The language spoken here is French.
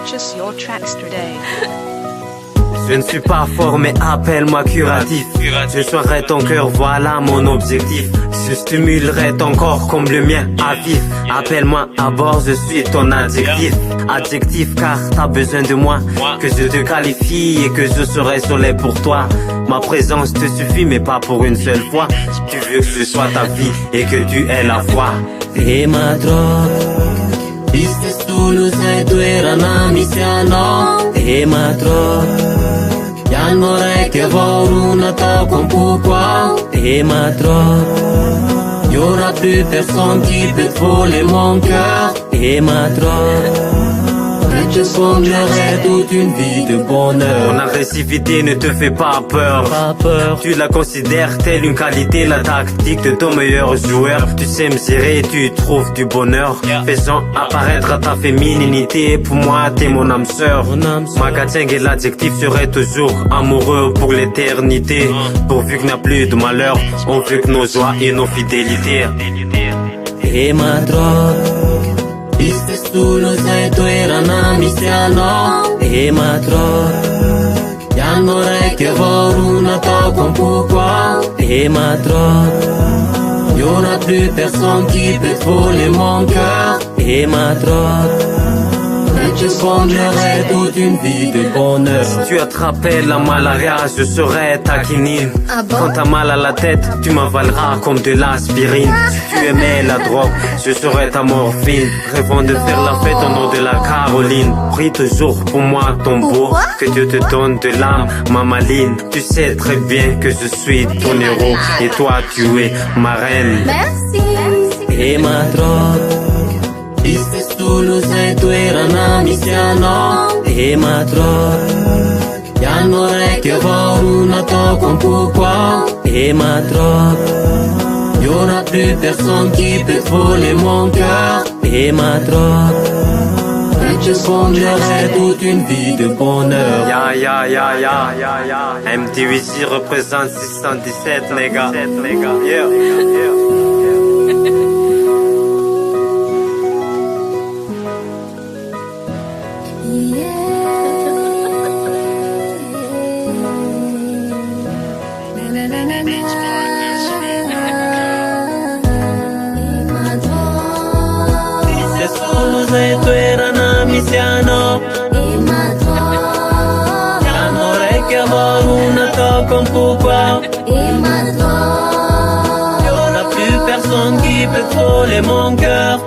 Purchase your tracks today. Je ne suis pas fort mais appelle-moi curatif. Je soirerai ton cœur, voilà mon objectif. Je stimulerai ton corps comme le mien à vif. Appelle-moi à bord, je suis ton adjectif. Adjectif car t'as besoin de moi, que je te qualifie et que je serai soleil pour toi. Ma présence te suffit mais pas pour une seule fois. Tu veux que ce soit ta vie et que tu aies la foi. E ma droga, istesulu sei tu era na misiano. E ma droga, Yanore che voru na to con pourquoi. Et ma drogue, y'aura plus personne qui peut te voler mon cœur. Et ma drogue, je comblerai toute une vie de bonheur. Mon agressivité ne te fait pas peur. Tu la considères telle une qualité, la tactique de ton meilleur joueur. Tu sais me gérer, tu trouves du bonheur. Faisant apparaître ta fémininité. Pour moi t'es mon âme sœur. Ma Kacheng et l'adjectif serait toujours amoureux pour l'éternité. Pourvu qu'il n'y a plus de malheur, on veut que nos joies et nos fidélités. Et ma drogue, istesulu sei tu era na misiano. E ma drogue, Yanore che voru na to con pourquoi. Et ma drogue, y'aura plus personne qui peut te voler mon cœur. Et ma drogue, je comblerai toute une vie de bonheur. Si tu attrapais la malaria, je serais ta quinine. Quand t'as mal à la tête, tu m'avaleras comme de l'aspirine. Si tu aimais la drogue, je serais ta morphine. Rêvant de faire la fête au nom de la Caroline. Prie toujours pour moi ton beau, que Dieu te donne de l'âme, ma maline. Tu sais très bien que je suis ton héros et toi tu es ma reine. Merci. E ma droga, istesulu sei tu era na misiano. E ma droga, Yanore che voru na to con pourquoi. Et ma drogue, y'aura plus personne qui peut te voler mon cœur. Et ma drogue, je comblerai toute une vie de bonheur. Ya. MTVC représente 617, les gars. Yeah. Istesulu sei tu era na misiano. Et ma drogue, Yanore che voru na to con pourquoi. et ma drogue, Y'aura plus personne qui peut te voler mon cœur.